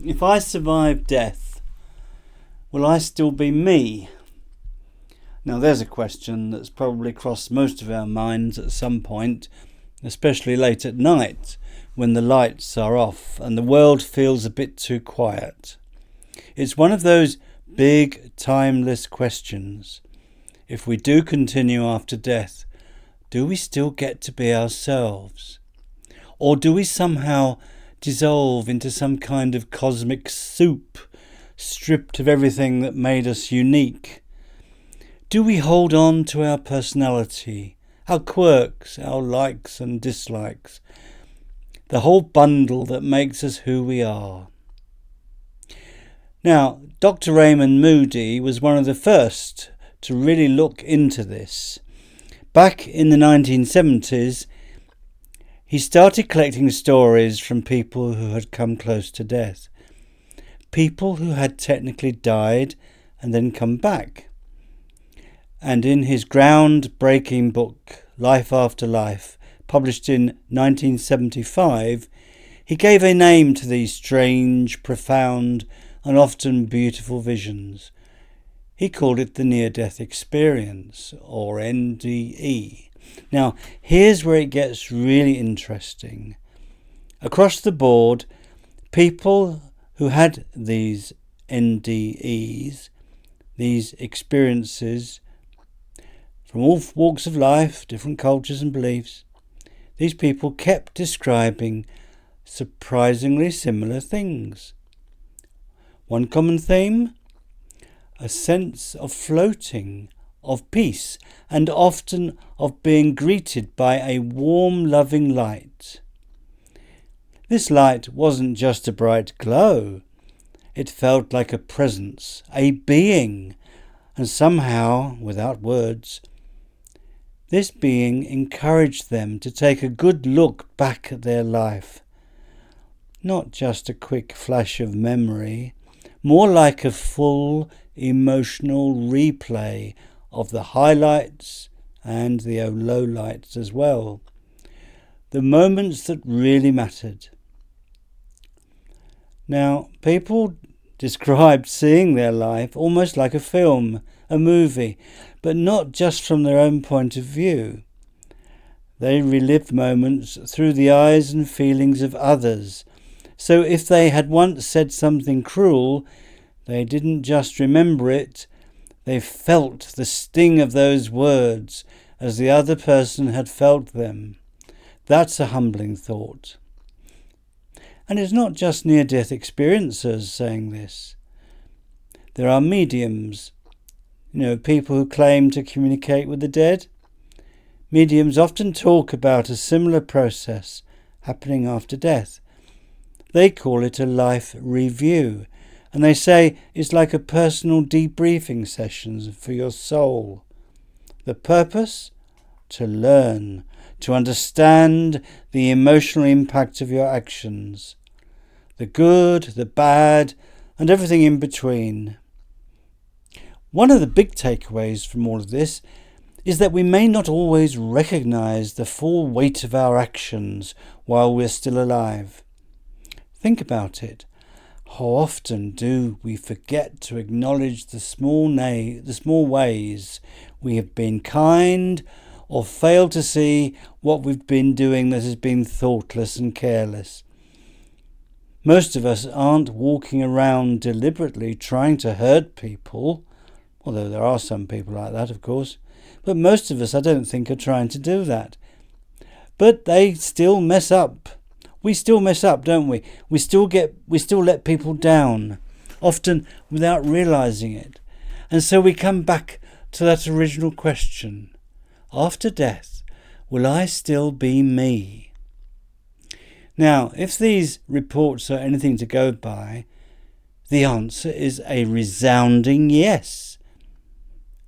If I survive death, will I still be me? Now there's a question that's probably crossed most of our minds at some point, especially late at night when the lights are off and the world feels a bit too quiet. It's one of those big, timeless questions. If we do continue after death, do we still get to be ourselves? Or do we somehow dissolve into some kind of cosmic soup, stripped of everything that made us unique? Do we hold on to our personality, our quirks, our likes and dislikes, the whole bundle that makes us who we are? Now, Dr. Raymond Moody was one of the first to really look into this. Back in the 1970s, he started collecting stories from people who had come close to death, people who had technically died and then come back. And in his groundbreaking book, Life After Life, published in 1975, he gave a name to these strange, profound, and often beautiful visions. He called it the near-death experience, or NDE. Now, here's where it gets really interesting. Across the board, people who had these NDEs, these experiences, from all walks of life, different cultures and beliefs, these people kept describing surprisingly similar things. One common theme? A sense of floating, of peace, and often of being greeted by a warm, loving light. This light wasn't just a bright glow. It felt like a presence, a being, and somehow, without words, this being encouraged them to take a good look back at their life. Not just a quick flash of memory, more like a full emotional replay of the highlights and the lowlights as well. The moments that really mattered. Now, people described seeing their life almost like a film, a movie, but not just from their own point of view. They relived moments through the eyes and feelings of others. So if they had once said something cruel, they didn't just remember it, they felt the sting of those words as the other person had felt them. That's a humbling thought. And it's not just near-death experiencers saying this. There are mediums, people who claim to communicate with the dead. Mediums often talk about a similar process happening after death. They call it a life review, and they say it's like a personal debriefing session for your soul. The purpose? To learn, to understand the emotional impact of your actions, the good, the bad, and everything in between. One of the big takeaways from all of this is that we may not always recognize the full weight of our actions while we're still alive. Think about it. How often do we forget to acknowledge the small ways we have been kind, or fail to see what we've been doing that has been thoughtless and careless? Most of us aren't walking around deliberately trying to hurt people, although there are some people like that, of course. But most of us, I don't think, are trying to do that. But they still mess up. We still mess up, don't we? We still let people down, often without realizing it. And so we come back to that original question. After death, will I still be me? Now, if these reports are anything to go by, the answer is a resounding yes.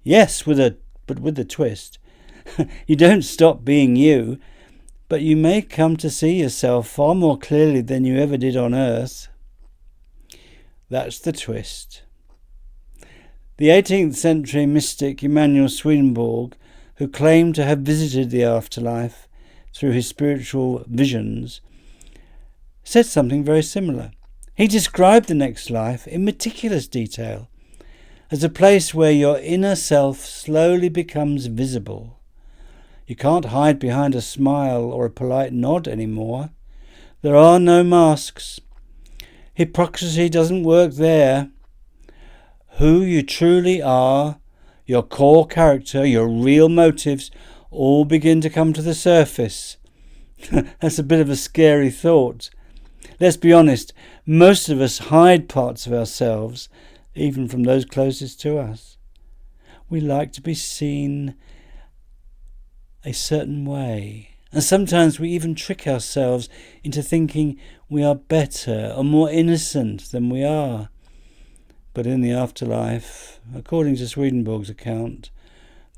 Yes, but with a twist. You don't stop being you, but you may come to see yourself far more clearly than you ever did on earth. That's the twist. The 18th century mystic Emanuel Swedenborg, who claimed to have visited the afterlife through his spiritual visions, said something very similar. He described the next life in meticulous detail as a place where your inner self slowly becomes visible. You can't hide behind a smile or a polite nod anymore. There are no masks. Hypocrisy doesn't work there. Who you truly are, your core character, your real motives, all begin to come to the surface. That's a bit of a scary thought. Let's be honest, most of us hide parts of ourselves, even from those closest to us. We like to be seen a certain way, and sometimes we even trick ourselves into thinking we are better or more innocent than we are. But in the afterlife, according to Swedenborg's account,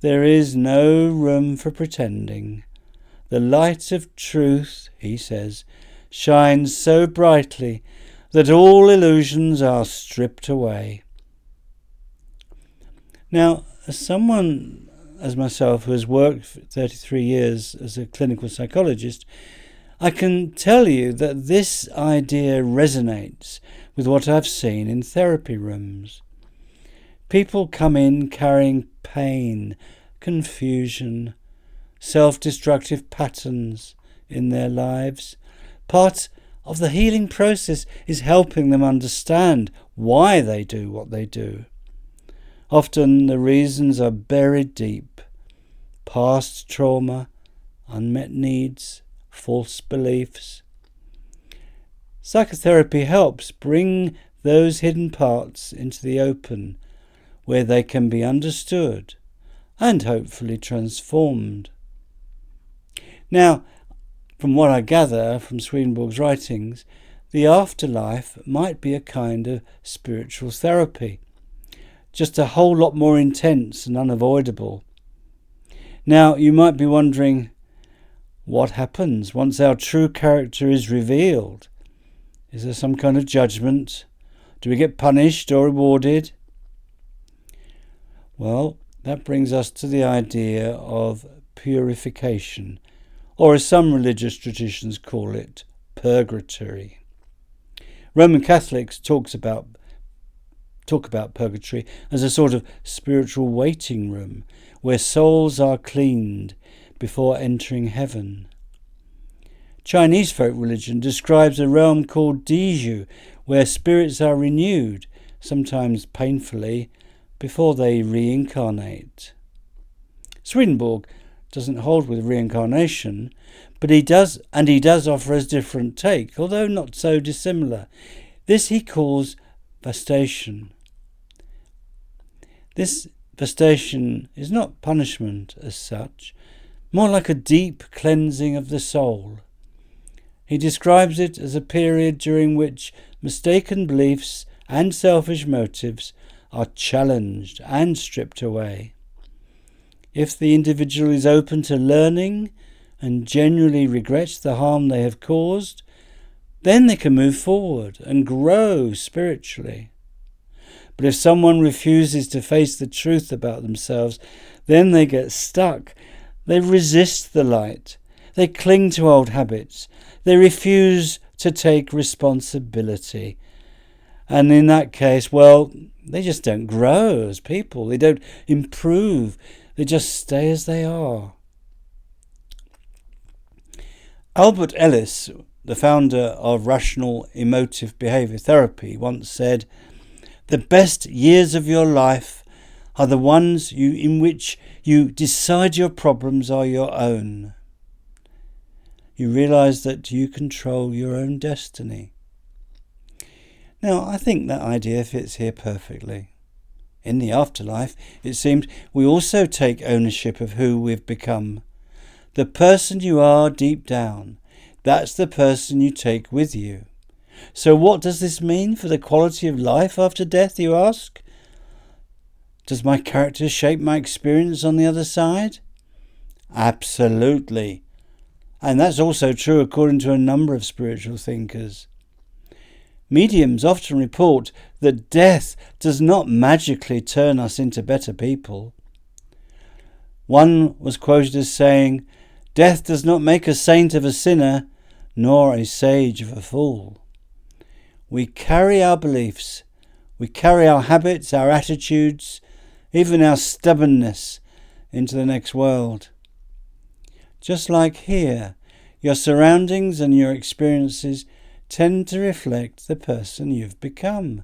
there is no room for pretending. The light of truth, he says, shines so brightly that all illusions are stripped away. Now, as someone as myself who has worked for 33 years as a clinical psychologist, I can tell you that this idea resonates with what I've seen in therapy rooms. People come in carrying pain, confusion, self-destructive patterns in their lives. Part of the healing process is helping them understand why they do what they do. Often the reasons are buried deep. Past trauma, unmet needs, false beliefs. Psychotherapy helps bring those hidden parts into the open, where they can be understood and hopefully transformed. Now, from what I gather from Swedenborg's writings, the afterlife might be a kind of spiritual therapy, just a whole lot more intense and unavoidable. Now, you might be wondering, what happens once our true character is revealed? Is there some kind of judgment? Do we get punished or rewarded? Well, that brings us to the idea of purification, or as some religious traditions call it, purgatory. Roman Catholics talk about purgatory as a sort of spiritual waiting room where souls are cleaned before entering heaven. Chinese folk religion describes a realm called Diju, where spirits are renewed, sometimes painfully, before they reincarnate. Swedenborg doesn't hold with reincarnation, but he does offer a different take, although not so dissimilar. This he calls vestation. This vestation is not punishment as such, more like a deep cleansing of the soul. He describes it as a period during which mistaken beliefs and selfish motives are challenged and stripped away. If the individual is open to learning and genuinely regrets the harm they have caused, then they can move forward and grow spiritually. But if someone refuses to face the truth about themselves, then they get stuck. They resist the light. They cling to old habits. They refuse to take responsibility. And in that case, well, they just don't grow as people. They don't improve. They just stay as they are. Albert Ellis, the founder of rational emotive behavior therapy, once said, "The best years of your life are the ones in which you decide your problems are your own. You realize that you control your own destiny." Now, I think that idea fits here perfectly. In the afterlife, it seems, we also take ownership of who we've become. The person you are deep down, that's the person you take with you. So what does this mean for the quality of life after death, you ask? Does my character shape my experience on the other side? Absolutely. And that's also true according to a number of spiritual thinkers. Mediums often report that death does not magically turn us into better people. One was quoted as saying, "Death does not make a saint of a sinner, nor a sage of a fool." We carry our beliefs, we carry our habits, our attitudes, even our stubbornness into the next world. Just like here, your surroundings and your experiences tend to reflect the person you've become.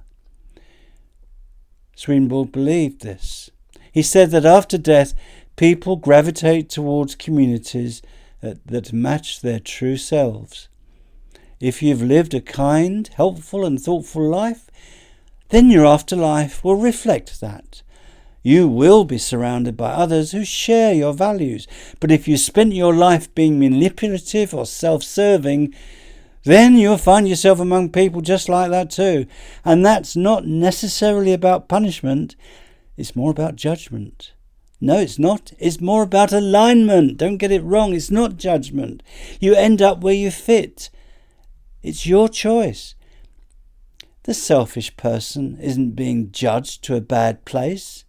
Swedenborg believed this. He said that after death, people gravitate towards communities that match their true selves. If you've lived a kind, helpful and thoughtful life, then your afterlife will reflect that. You will be surrounded by others who share your values. But if you spent your life being manipulative or self-serving, then you'll find yourself among people just like that too. And that's not necessarily about punishment. It's more about judgment. No, it's not. It's more about alignment. Don't get it wrong. It's not judgment. You end up where you fit. It's your choice. The selfish person isn't being judged to a bad place.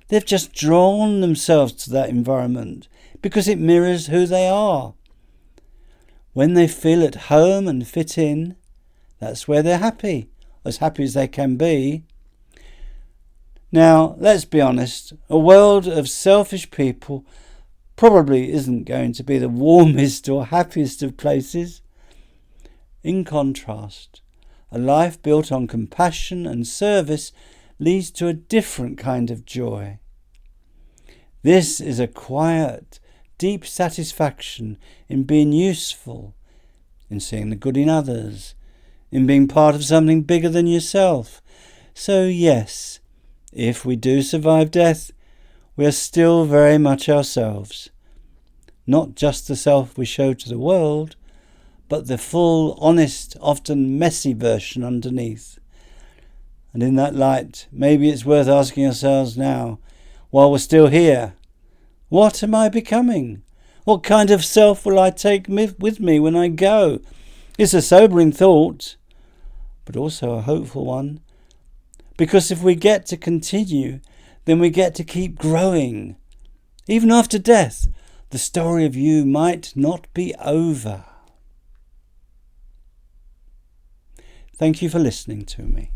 They've just drawn themselves to that environment because it mirrors who they are. When they feel at home and fit in, that's where they're happy as they can be. Now, let's be honest, a world of selfish people probably isn't going to be the warmest or happiest of places. In contrast, a life built on compassion and service leads to a different kind of joy. This is a quiet, deep satisfaction in being useful, in seeing the good in others, in being part of something bigger than yourself. So yes, if we do survive death, we are still very much ourselves. Not just the self we show to the world, but the full, honest, often messy version underneath. And in that light, maybe it's worth asking ourselves now, while we're still here, what am I becoming? What kind of self will I take with me when I go? It's a sobering thought, but also a hopeful one. Because if we get to continue, then we get to keep growing. Even after death, the story of you might not be over. Thank you for listening to me.